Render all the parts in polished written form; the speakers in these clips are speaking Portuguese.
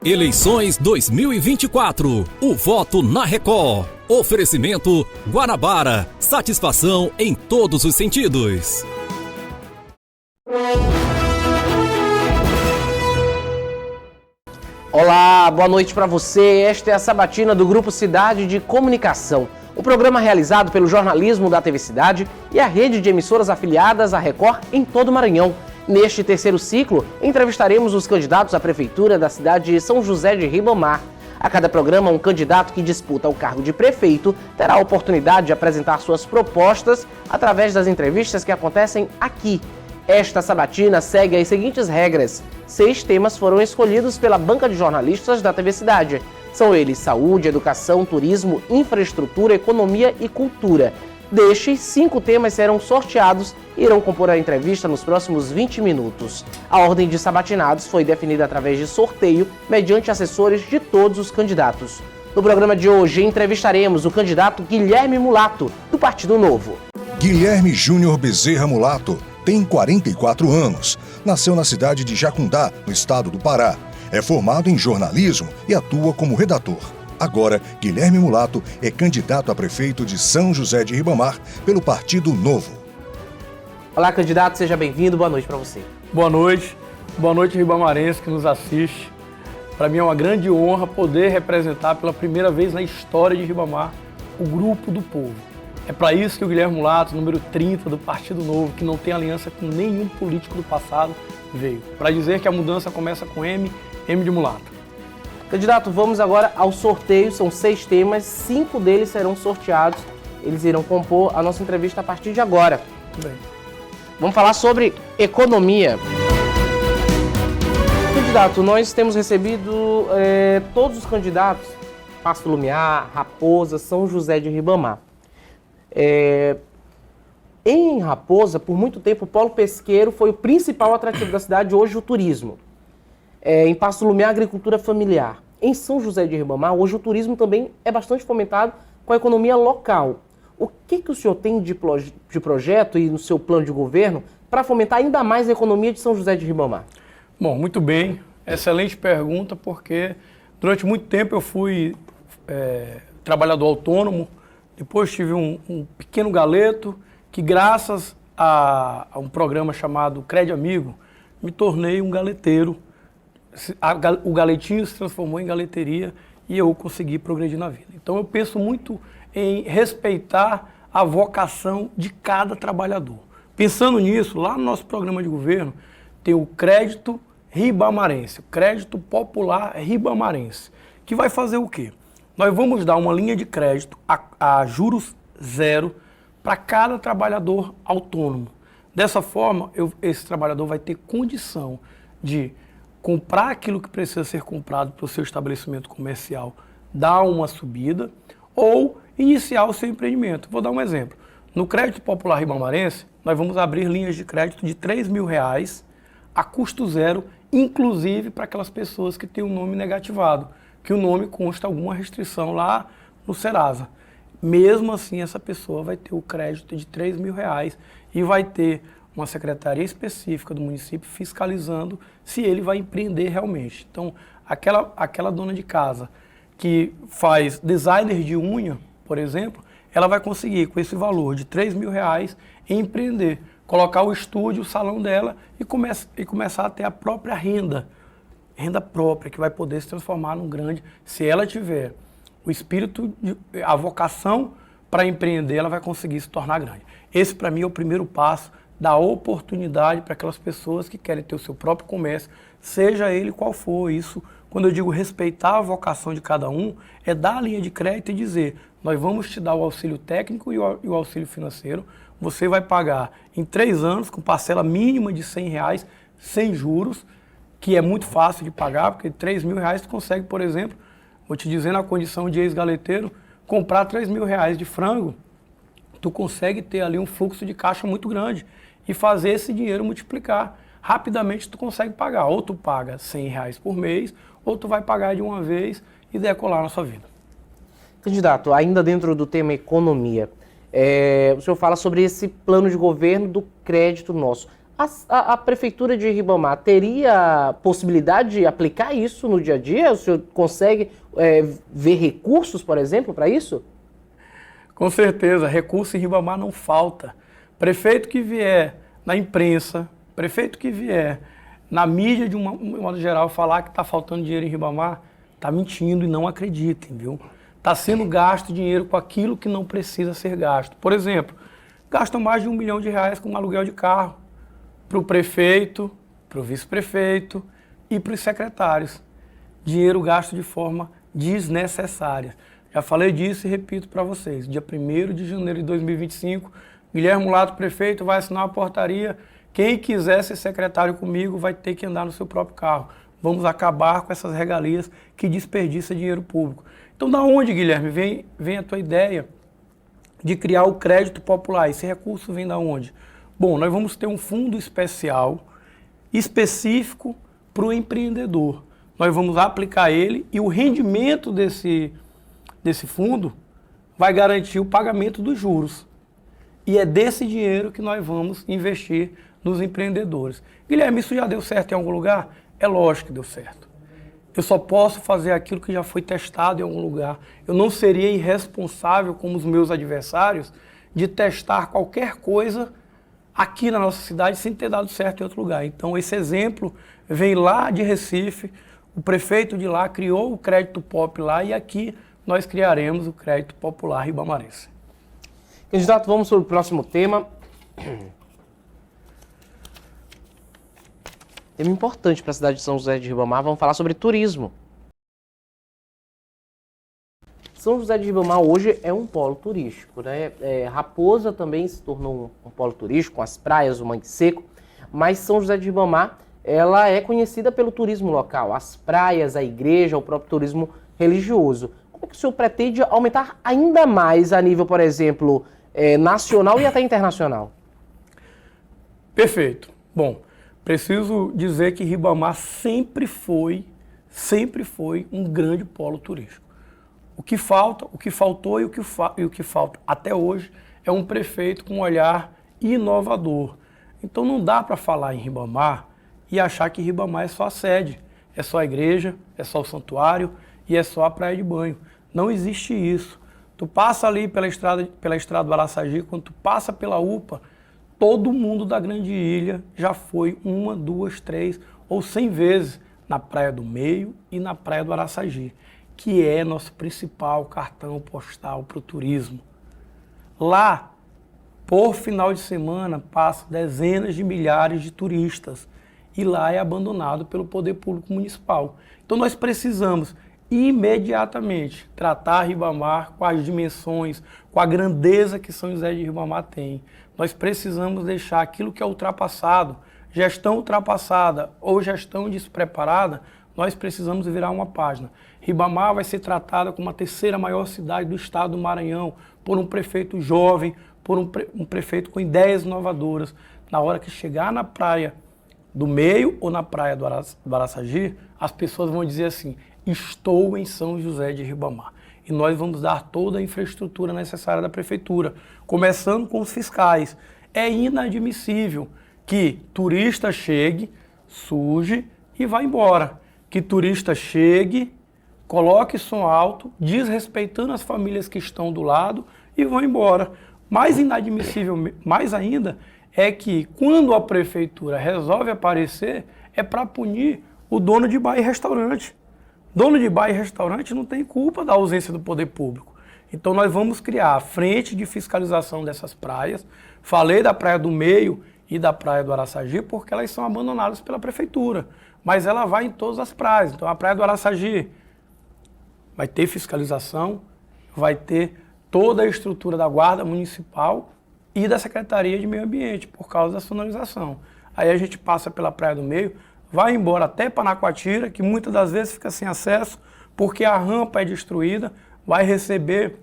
Eleições 2024. O voto na Record. Oferecimento Guanabara. Satisfação em todos os sentidos. Olá, boa noite para você. Esta é a sabatina do Grupo Cidade de Comunicação. O programa realizado pelo jornalismo da TV Cidade e a rede de emissoras afiliadas à Record em todo o Maranhão. Neste terceiro ciclo, entrevistaremos os candidatos à prefeitura da cidade de São José de Ribamar. A cada programa, um candidato que disputa o cargo de prefeito terá a oportunidade de apresentar suas propostas através das entrevistas que acontecem aqui. Esta sabatina segue as seguintes regras. 6 temas foram escolhidos pela banca de jornalistas da TV Cidade. São eles saúde, educação, turismo, infraestrutura, economia e cultura. Destes, 5 temas serão sorteados e irão compor a entrevista nos próximos 20 minutos. A ordem de sabatinados foi definida através de sorteio, mediante assessores de todos os candidatos. No programa de hoje, entrevistaremos o candidato Guilherme Mulato, do Partido Novo. Guilherme Júnior Bezerra Mulato tem 44 anos. Nasceu na cidade de Jacundá, no estado do Pará. É formado em jornalismo e atua como redator. Agora, Guilherme Mulato é candidato a prefeito de São José de Ribamar pelo Partido Novo. Olá, candidato, seja bem-vindo. Boa noite para você. Boa noite ribamarense que nos assiste. Para mim é uma grande honra poder representar pela primeira vez na história de Ribamar o Grupo do Povo. É para isso que o Guilherme Mulato, número 30 do Partido Novo, que não tem aliança com nenhum político do passado, veio. Para dizer que a mudança começa com M de Mulato. Candidato, vamos agora ao sorteio. São 6 temas, 5 deles serão sorteados. Eles irão compor a nossa entrevista a partir de agora. Tudo bem. Vamos falar sobre economia. Candidato, nós temos recebido todos os candidatos, Pasto Lumiar, Raposa, São José de Ribamar. Em Raposa, por muito tempo, o polo pesqueiro foi o principal atrativo da cidade, hoje o turismo. Em Pasto Lumiar, a agricultura familiar. Em São José de Ribamar, hoje o turismo também é bastante fomentado com a economia local. O que o senhor tem de projeto e no seu plano de governo para fomentar ainda mais a economia de São José de Ribamar? Bom, muito bem. Excelente pergunta, porque durante muito tempo eu fui trabalhador autônomo, depois tive um pequeno galeto que, graças a um programa chamado Crédito Amigo, me tornei um galeteiro. O galetinho se transformou em galeteria e eu consegui progredir na vida. Então eu penso muito em respeitar a vocação de cada trabalhador. Pensando nisso, lá no nosso programa de governo tem o Crédito Ribamarense, o Crédito Popular Ribamarense, que vai fazer o quê? Nós vamos dar uma linha de crédito a juros zero para cada trabalhador autônomo. Dessa forma, esse trabalhador vai ter condição de comprar aquilo que precisa ser comprado para o seu estabelecimento comercial, dar uma subida ou iniciar o seu empreendimento. Vou dar um exemplo. No Crédito Popular Ribamarense, nós vamos abrir linhas de crédito de R$3.000 a custo zero, inclusive para aquelas pessoas que têm o nome negativado, que o nome consta alguma restrição lá no Serasa. Mesmo assim, essa pessoa vai ter o crédito de R$3.000 e vai ter uma secretaria específica do município fiscalizando se ele vai empreender realmente. Então, aquela dona de casa que faz designer de unha, por exemplo, ela vai conseguir, com esse valor de R$3.000, empreender, colocar o estúdio, o salão dela e começar a ter a própria renda própria, que vai poder se transformar num grande... Se ela tiver o espírito, a vocação para empreender, ela vai conseguir se tornar grande. Esse, para mim, é o primeiro passo, dar oportunidade para aquelas pessoas que querem ter o seu próprio comércio, seja ele qual for. Isso, quando eu digo respeitar a vocação de cada um, é dar a linha de crédito e dizer, nós vamos te dar o auxílio técnico e o auxílio financeiro, você vai pagar em 3 anos, com parcela mínima de R$100, sem juros, que é muito fácil de pagar, porque R$3.000 tu consegue, por exemplo, vou te dizer na condição de ex-galeteiro, comprar R$3.000 de frango, tu consegue ter ali um fluxo de caixa muito grande e fazer esse dinheiro multiplicar. Rapidamente tu consegue pagar, ou tu paga R$100 por mês, ou tu vai pagar de uma vez e decolar na sua vida. Candidato, ainda dentro do tema economia, o senhor fala sobre esse plano de governo do crédito nosso. A Prefeitura de Ribamar teria possibilidade de aplicar isso no dia a dia? O senhor consegue ver recursos, por exemplo, para isso? Com certeza, recurso em Ribamar não falta. Prefeito que vier na imprensa, prefeito que vier na mídia de um modo geral falar que está faltando dinheiro em Ribamar, está mentindo e não acreditem, viu? Está sendo gasto dinheiro com aquilo que não precisa ser gasto. Por exemplo, gastam mais de R$1 milhão com um aluguel de carro para o prefeito, para o vice-prefeito e para os secretários. Dinheiro gasto de forma desnecessária. Já falei disso e repito para vocês. Dia 1º de janeiro de 2025, Guilherme Mulato, prefeito, vai assinar uma portaria. Quem quiser ser secretário comigo vai ter que andar no seu próprio carro. Vamos acabar com essas regalias que desperdiçam dinheiro público. Então, da onde, Guilherme, vem a tua ideia de criar o crédito popular? Esse recurso vem da onde? Bom, nós vamos ter um fundo especial, específico para o empreendedor. Nós vamos aplicar ele e o rendimento desse fundo vai garantir o pagamento dos juros. E é desse dinheiro que nós vamos investir nos empreendedores. Guilherme, isso já deu certo em algum lugar? É lógico que deu certo. Eu só posso fazer aquilo que já foi testado em algum lugar. Eu não seria irresponsável como os meus adversários de testar qualquer coisa aqui na nossa cidade sem ter dado certo em outro lugar. Então esse exemplo vem lá de Recife, o prefeito de lá criou o crédito POP lá e aqui nós criaremos o crédito popular ribamarense. Candidato, vamos para o próximo tema. Tema importante para a cidade de São José de Ribamar, vamos falar sobre turismo. São José de Ribamar hoje é um polo turístico, né? Raposa também se tornou um polo turístico, com as praias, o Mangue Seco, mas São José de Ribamar, ela é conhecida pelo turismo local, as praias, a igreja, o próprio turismo religioso. Como é que o senhor pretende aumentar ainda mais a nível, por exemplo, nacional e até internacional? Perfeito. Bom, preciso dizer que Ribamar sempre foi um grande polo turístico. O que faltou e o que falta até hoje é um prefeito com um olhar inovador. Então não dá para falar em Ribamar e achar que Ribamar é só a sede, é só a igreja, é só o santuário e é só a praia de banho. Não existe isso. Tu passa ali pela estrada do Araçagi, quando tu passa pela UPA, todo mundo da Grande Ilha já foi 1, 2, 3 ou 100 vezes na Praia do Meio e na Praia do Araçagi, que é nosso principal cartão postal para o turismo. Lá, por final de semana, passam dezenas de milhares de turistas e lá é abandonado pelo poder público municipal. Então nós precisamos imediatamente tratar Ribamar com as dimensões, com a grandeza que São José de Ribamar tem. Nós precisamos deixar aquilo que é ultrapassado, gestão ultrapassada ou gestão despreparada, nós precisamos virar uma página. Ribamar vai ser tratada como a 3ª maior cidade do estado do Maranhão, por um prefeito jovem, por um prefeito com ideias inovadoras. Na hora que chegar na praia do Meio ou na praia do Araçagi, as pessoas vão dizer assim: estou em São José de Ribamar. E nós vamos dar toda a infraestrutura necessária da prefeitura, começando com os fiscais. É inadmissível que turista chegue, suje e vá embora. Que turista chegue, coloque som alto, desrespeitando as famílias que estão do lado e vão embora. Mais inadmissível, mais ainda, é que quando a prefeitura resolve aparecer, é para punir o dono de bar e restaurante. Dono de bar e restaurante não tem culpa da ausência do poder público. Então nós vamos criar a frente de fiscalização dessas praias. Falei da Praia do Meio e da Praia do Araçagi porque elas são abandonadas pela prefeitura. Mas ela vai em todas as praias. Então a Praia do Araçagi vai ter fiscalização, vai ter toda a estrutura da Guarda Municipal e da Secretaria de Meio Ambiente, por causa da sonorização. Aí a gente passa pela Praia do Meio, vai embora até Panacoatira, que muitas das vezes fica sem acesso, porque a rampa é destruída, vai receber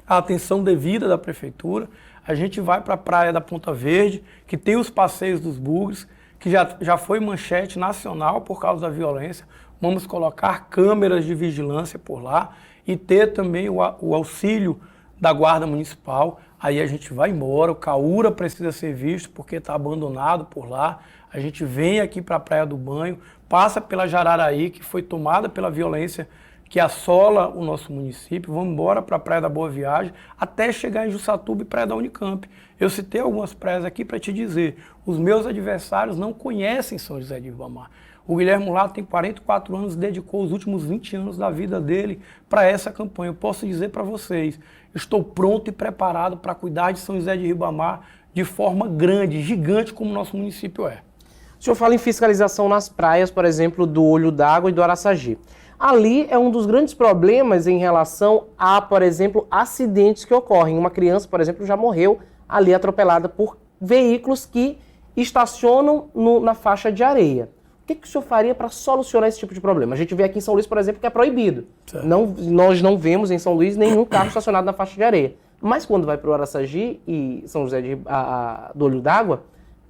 a atenção devida da prefeitura. A gente vai para a Praia da Ponta Verde, que tem os passeios dos bugres, que já foi manchete nacional por causa da violência. Vamos colocar câmeras de vigilância por lá e ter também o auxílio da Guarda Municipal. aí a gente vai embora, o Caúra precisa ser visto porque está abandonado por lá, a gente vem aqui para a Praia do Banho, passa pela Jararaí, que foi tomada pela violência que assola o nosso município, vamos embora para a Praia da Boa Viagem, até chegar em Jussatuba e Praia da Unicamp. Eu citei algumas praias aqui para te dizer, os meus adversários não conhecem São José de Ribamar. O Guilherme Mulato tem 44 anos, dedicou os últimos 20 anos da vida dele para essa campanha. Eu posso dizer para vocês, estou pronto e preparado para cuidar de São José de Ribamar de forma grande, gigante como o nosso município é. O senhor fala em fiscalização nas praias, por exemplo, do Olho d'Água e do Araçagi. Ali é um dos grandes problemas em relação a, por exemplo, acidentes que ocorrem. Uma criança, por exemplo, já morreu ali atropelada por veículos que estacionam na faixa de areia. O que o senhor faria para solucionar esse tipo de problema? A gente vê aqui em São Luís, por exemplo, que é proibido. Nós não vemos em São Luís nenhum carro estacionado na faixa de areia. Mas quando vai para o Araçagi e São José do Olho d'Água,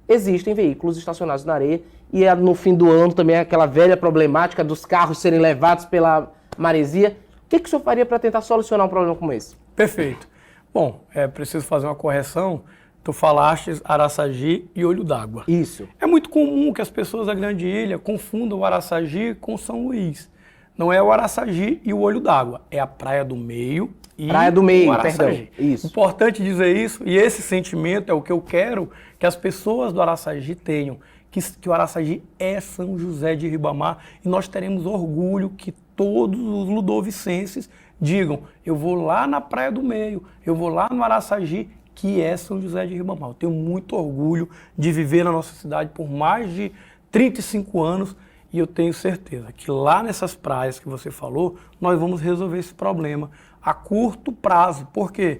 existem veículos estacionados na areia. E no fim do ano também aquela velha problemática dos carros serem levados pela maresia. O que o senhor faria para tentar solucionar um problema como esse? Perfeito. Bom, preciso fazer uma correção. Tu falaste Araçagi e Olho d'Água. Isso. É muito comum que as pessoas da Grande Ilha confundam o Araçagi com São Luís. Não é o Araçagi e o Olho d'Água, é a Praia do Meio e Praia do Meio, o Araçagi. Perdão. Isso. Importante dizer isso, e esse sentimento é o que eu quero que as pessoas do Araçagi tenham, que o Araçagi é São José de Ribamar, e nós teremos orgulho que todos os ludovicenses digam, eu vou lá na Praia do Meio, eu vou lá no Araçagi, que é São José de Ribamar. Eu tenho muito orgulho de viver na nossa cidade por mais de 35 anos e eu tenho certeza que lá nessas praias que você falou, nós vamos resolver esse problema a curto prazo, porque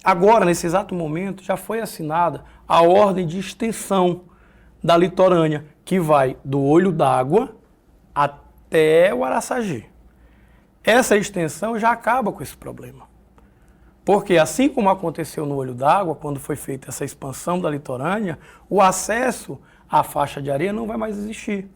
agora, nesse exato momento, já foi assinada a ordem de extensão da litorânea, que vai do Olho d'Água até o Araçagi. Essa extensão já acaba com esse problema. Porque assim como aconteceu no Olho d'Água, quando foi feita essa expansão da litorânea, o acesso à faixa de areia não vai mais existir.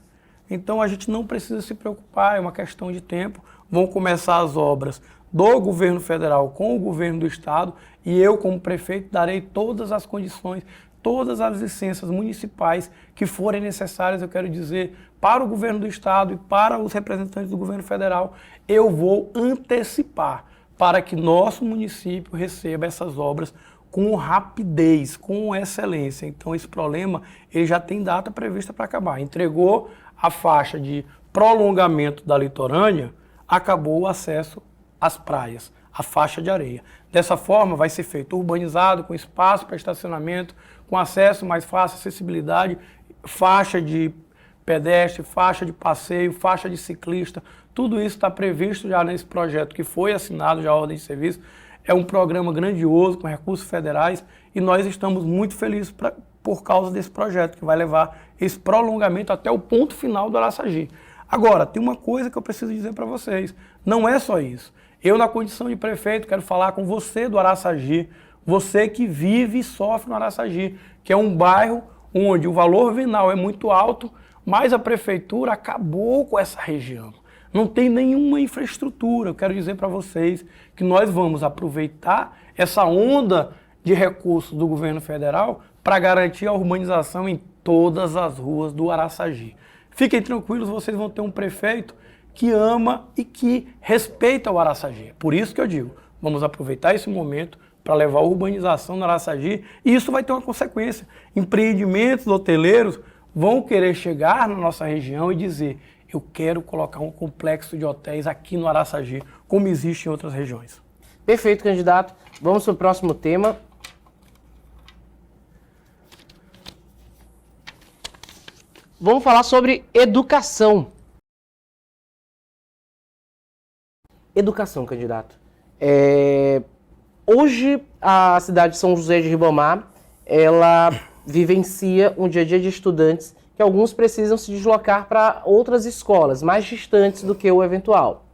Então a gente não precisa se preocupar, é uma questão de tempo. Vão começar as obras do governo federal com o governo do estado e eu, como prefeito, darei todas as condições, todas as licenças municipais que forem necessárias, eu quero dizer, para o governo do estado e para os representantes do governo federal, eu vou antecipar para que nosso município receba essas obras com rapidez, com excelência. Então esse problema ele já tem data prevista para acabar. Entregou a faixa de prolongamento da litorânea, acabou o acesso às praias, a faixa de areia. Dessa forma vai ser feito urbanizado, com espaço para estacionamento, com acesso mais fácil, acessibilidade, faixa de pedestre, faixa de passeio, faixa de ciclista, tudo isso está previsto já nesse projeto que foi assinado, já a ordem de serviço. É um programa grandioso, com recursos federais, e nós estamos muito felizes por causa desse projeto, que vai levar esse prolongamento até o ponto final do Araçagi. Agora, tem uma coisa que eu preciso dizer para vocês, não é só isso. Eu, na condição de prefeito, quero falar com você do Araçagi, você que vive e sofre no Araçagi, que é um bairro onde o valor venal é muito alto, mas a prefeitura acabou com essa região. Não tem nenhuma infraestrutura. Eu quero dizer para vocês que nós vamos aproveitar essa onda de recursos do governo federal para garantir a urbanização em todas as ruas do Araçagi. Fiquem tranquilos, vocês vão ter um prefeito que ama e que respeita o Araçagi. Por isso que eu digo, vamos aproveitar esse momento para levar a urbanização no Araçagi e isso vai ter uma consequência. Empreendimentos hoteleiros vão querer chegar na nossa região e dizer: eu quero colocar um complexo de hotéis aqui no Araçagi, como existe em outras regiões. Perfeito, candidato. Vamos para o próximo tema. Vamos falar sobre educação. Educação, candidato. Hoje, a cidade de São José de Ribamar, ela vivencia um dia a dia de estudantes que alguns precisam se deslocar para outras escolas, mais distantes do que o eventual.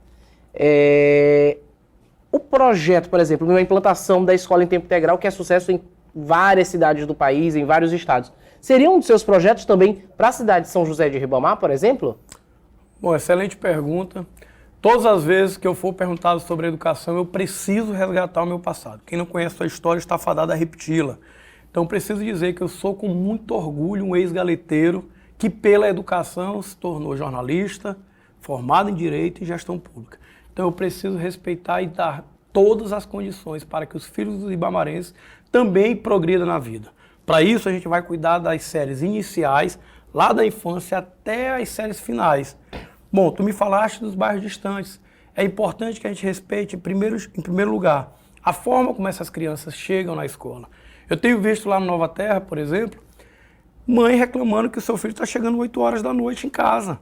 O projeto, por exemplo, uma implantação da escola em tempo integral, que é sucesso em várias cidades do país, em vários estados, seria um dos seus projetos também para a cidade de São José de Ribamar, por exemplo? Bom, excelente pergunta. Todas as vezes que eu for perguntado sobre educação, eu preciso resgatar o meu passado. Quem não conhece a sua história está fadado a repeti-la. Então, preciso dizer que eu sou com muito orgulho um ex-galeteiro que, pela educação, se tornou jornalista, formado em Direito e Gestão Pública. Então, eu preciso respeitar e dar todas as condições para que os filhos dos ibamarenses também progridam na vida. Para isso, a gente vai cuidar das séries iniciais, lá da infância até as séries finais. Bom, tu me falaste dos bairros distantes. É importante que a gente respeite, em primeiro lugar, a forma como essas crianças chegam na escola. Eu tenho visto lá no Nova Terra, por exemplo, mãe reclamando que o seu filho está chegando 8 horas da noite em casa.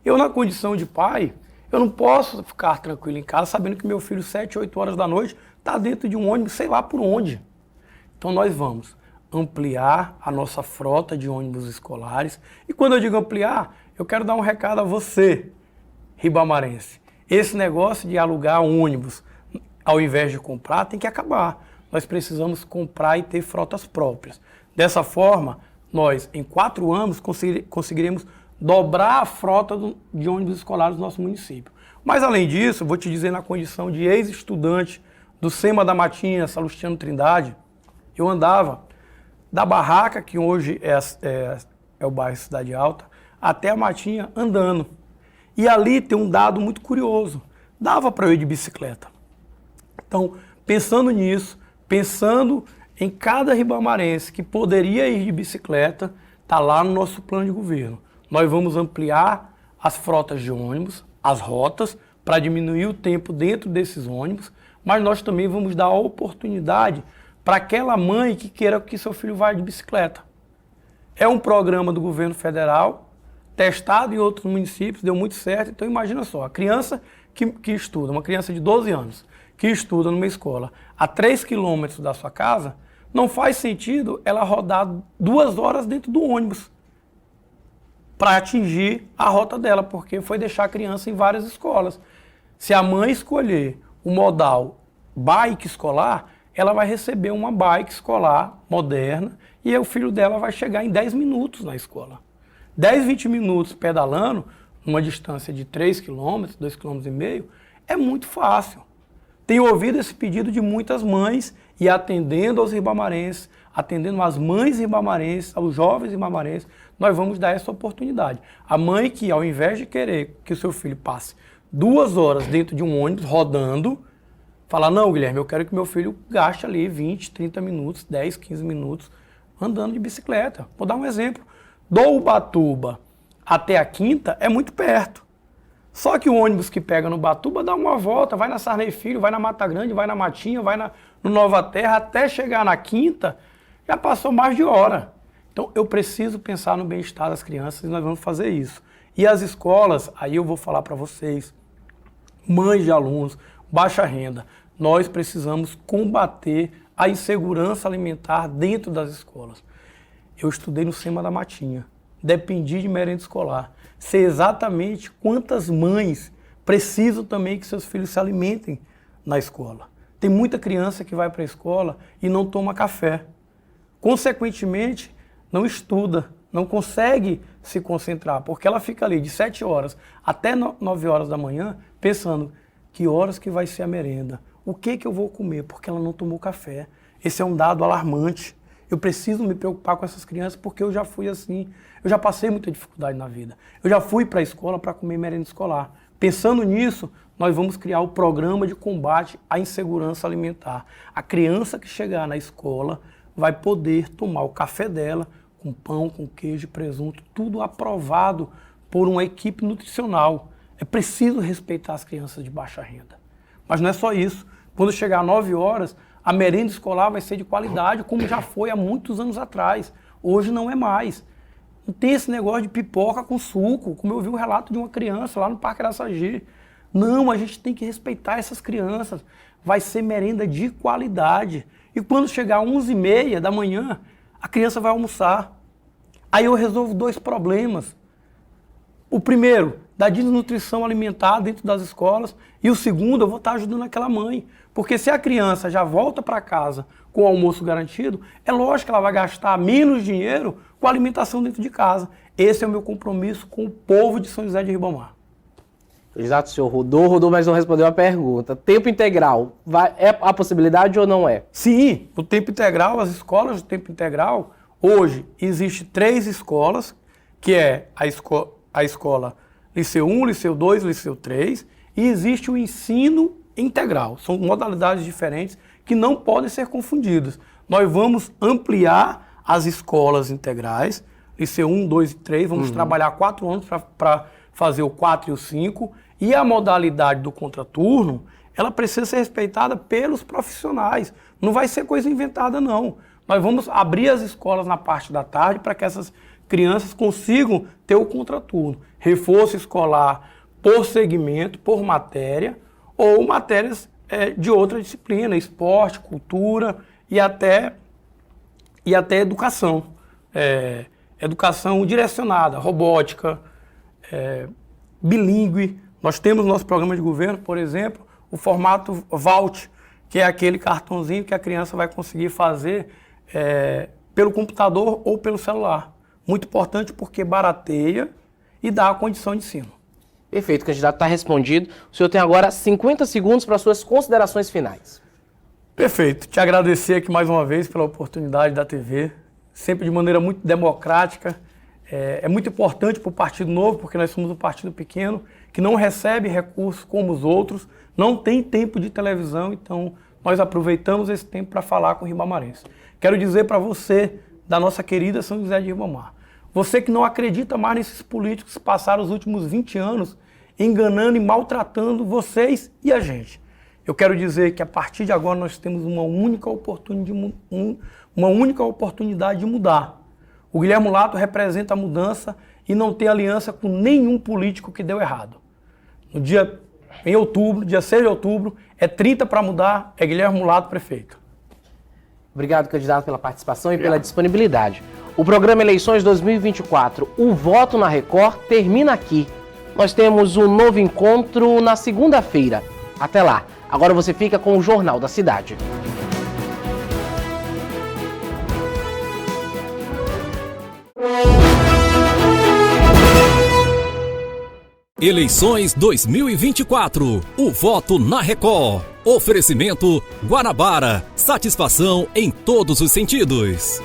Eu, na condição de pai, eu não posso ficar tranquilo em casa sabendo que meu filho, 7, 8 horas da noite, está dentro de um ônibus, sei lá por onde. Então nós vamos ampliar a nossa frota de ônibus escolares. E quando eu digo ampliar, eu quero dar um recado a você, ribamarense. Esse negócio de alugar ônibus ao invés de comprar tem que acabar. Nós precisamos comprar e ter frotas próprias. Dessa forma, nós, em 4 anos, conseguiremos dobrar a frota de ônibus escolares do nosso município. Mas, além disso, vou te dizer, na condição de ex-estudante do SEMA da Matinha, Salustiano Trindade, eu andava da barraca, que hoje é o bairro Cidade Alta, até a Matinha andando. E ali tem um dado muito curioso. Dava para eu ir de bicicleta. Então, pensando nisso, pensando em cada ribamarense que poderia ir de bicicleta, está lá no nosso plano de governo. Nós vamos ampliar as frotas de ônibus, as rotas, para diminuir o tempo dentro desses ônibus, mas nós também vamos dar a oportunidade para aquela mãe que queira que seu filho vá de bicicleta. É um programa do governo federal, testado em outros municípios, deu muito certo. Então imagina só, a criança que estuda, uma criança de 12 anos, que estuda numa escola a 3 quilômetros da sua casa, não faz sentido ela rodar 2 horas dentro do ônibus para atingir a rota dela, porque foi deixar a criança em várias escolas. Se a mãe escolher o modal bike escolar, ela vai receber uma bike escolar moderna e o filho dela vai chegar em 10 minutos na escola. 10, 20 minutos pedalando, numa distância de 3 quilômetros, 2,5 quilômetros, é muito fácil. Tenho ouvido esse pedido de muitas mães e atendendo aos ribamarenses, atendendo às mães ribamarenses, aos jovens ribamarenses, nós vamos dar essa oportunidade. A mãe que, ao invés de querer que o seu filho passe 2 horas dentro de um ônibus rodando, fala, não, Guilherme, eu quero que meu filho gaste ali 20, 30 minutos, 10, 15 minutos andando de bicicleta. Vou dar um exemplo. Do Ubatuba até a Quinta é muito perto. Só que o ônibus que pega no Ubatuba dá uma volta, vai na Sarney Filho, vai na Mata Grande, vai na Matinha, vai no Nova Terra, até chegar na Quinta, já passou mais de hora. Então eu preciso pensar no bem-estar das crianças e nós vamos fazer isso. E as escolas, aí eu vou falar para vocês, mães de alunos, baixa renda, nós precisamos combater a insegurança alimentar dentro das escolas. Eu estudei no SEMA da Matinha, dependi de merenda escolar. Sei exatamente quantas mães precisam também que seus filhos se alimentem na escola. Tem muita criança que vai para a escola e não toma café. Consequentemente, não estuda, não consegue se concentrar, porque ela fica ali de 7 horas até 9 horas da manhã pensando que horas que vai ser a merenda, o que eu vou comer, porque ela não tomou café. Esse é um dado alarmante. Eu preciso me preocupar com essas crianças porque eu já fui assim. Eu já passei muita dificuldade na vida. Eu já fui para a escola para comer merenda escolar. Pensando nisso, nós vamos criar o programa de combate à insegurança alimentar. A criança que chegar na escola vai poder tomar o café dela com pão, com queijo, presunto, tudo aprovado por uma equipe nutricional. É preciso respeitar as crianças de baixa renda. Mas não é só isso. Quando chegar às 9 horas, a merenda escolar vai ser de qualidade, como já foi há muitos anos atrás. Hoje não é mais. Não tem esse negócio de pipoca com suco, como eu vi um relato de uma criança lá no Parque Araçagi. Não, a gente tem que respeitar essas crianças. Vai ser merenda de qualidade. E quando chegar às 11h30 da manhã, a criança vai almoçar. Aí eu resolvo 2 problemas. O primeiro, da desnutrição alimentar dentro das escolas. E o segundo, eu vou estar ajudando aquela mãe. Porque se a criança já volta para casa com o almoço garantido, é lógico que ela vai gastar menos dinheiro com a alimentação dentro de casa. Esse é o meu compromisso com o povo de São José de Ribamar. Exato, o senhor rodou, mas não respondeu a pergunta. Tempo integral, é a possibilidade ou não é? Sim, o tempo integral, as escolas de tempo integral, hoje existe 3 escolas, que é a escola Liceu 1, Liceu 2, Liceu 3, e existe o ensino integral. São modalidades diferentes que não podem ser confundidas. Nós vamos ampliar as escolas integrais, Liceu 1, 2 e 3, vamos trabalhar 4 anos para fazer o 4 e o 5, e a modalidade do contraturno, ela precisa ser respeitada pelos profissionais. Não vai ser coisa inventada, não. Nós vamos abrir as escolas na parte da tarde para que essas crianças consigam ter o contraturno. Reforço escolar por segmento, por matéria, ou matérias de outra disciplina, esporte, cultura e até educação. Educação direcionada, robótica, bilíngue. Nós temos no nosso programa de governo, por exemplo, o formato Vault, que é aquele cartãozinho que a criança vai conseguir fazer pelo computador ou pelo celular. Muito importante porque barateia e dá a condição de ensino. Perfeito, candidato, está respondido. O senhor tem agora 50 segundos para suas considerações finais. Perfeito. Te agradecer aqui mais uma vez pela oportunidade da TV, sempre de maneira muito democrática. É muito importante para o Partido Novo, porque nós somos um partido pequeno, que não recebe recursos como os outros, não tem tempo de televisão, então nós aproveitamos esse tempo para falar com o ribamarense. Quero dizer para você, da nossa querida São José de Ribamar, você que não acredita mais nesses políticos que passaram os últimos 20 anos enganando e maltratando vocês e a gente. Eu quero dizer que a partir de agora nós temos uma única oportunidade de mudar. O Guilherme Lato representa a mudança e não tem aliança com nenhum político que deu errado. Em outubro, dia 6 de outubro, é 30 para mudar, é Guilherme Lato prefeito. Obrigado, candidato, pela participação e pela disponibilidade. O programa Eleições 2024, o voto na Record, termina aqui. Nós temos um novo encontro na segunda-feira. Até lá. Agora você fica com o Jornal da Cidade. Eleições 2024. O voto na Record. Oferecimento Guanabara. Satisfação em todos os sentidos.